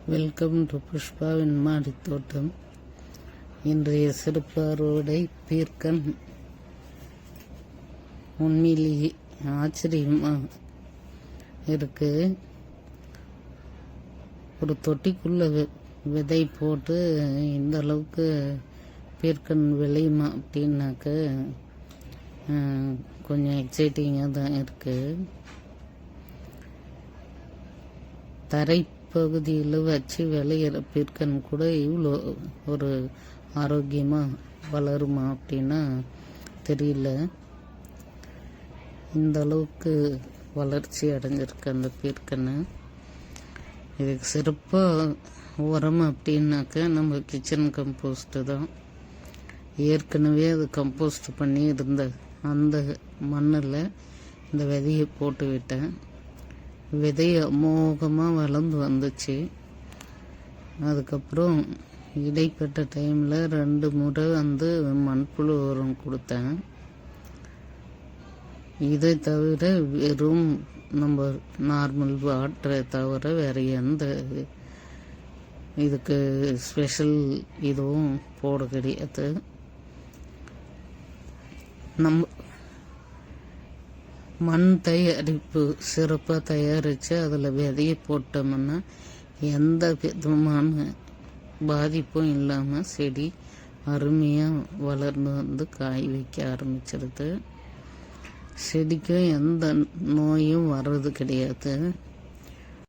Welcome to புஷ்பாவின் மாடி தோட்டம். இன்றைய சிறப்பு அறுவடை பீர்க்கன். உண்மையிலேயே ஆச்சரியமா இருக்கு. ஒரு தொட்டிக்குள்ள விதை போட்டு இந்த அளவுக்கு பீர்க்கன் விளையுமா அப்படின்னாக்க கொஞ்சம் எக்ஸைட்டிங்காக தான் இருக்கு. தரைப்பகுதியில் வச்சு விளையிற பீர்க்கன் கூட இவ்வளோ ஒரு ஆரோக்கியமாக வளருமா அப்படின்னா தெரியல. இந்த அளவுக்கு வளர்ச்சி அடைஞ்சிருக்கு அந்த பீர்க்கன்னு. இதுக்கு சிறப்பாக உரம் அப்படின்னாக்க நம்ம கிச்சன் கம்போஸ்ட்டு தான். ஏற்கனவே அது கம்போஸ்ட் பண்ணி இருந்த அந்த மண்ணில் இந்த விதையை போட்டு விட்டேன். விதை அமோகமாக வளர்ந்து வந்துச்சு. அதுக்கப்புறம் இடைப்பட்ட டைமில் 2 முறை மண்புழு உரம் கொடுத்தேன். இதை தவிர வெறும் நம்ம நார்மல் வாட்டரை தவிர வேறு எந்த இதுக்கு ஸ்பெஷல் இதுவும் போட கிடையாது. நம்ம மண் தயாரிப்பு சிறப்பாக தயாரித்து அதில் விதையை போட்டோம்னா எந்த விதமான பாதிப்பும் இல்லாமல் செடி அருமையாக வளர்ந்து காய் வைக்க ஆரம்பிச்சிருது. செடிக்கும் எந்த நோயும் வர்றது கிடையாது.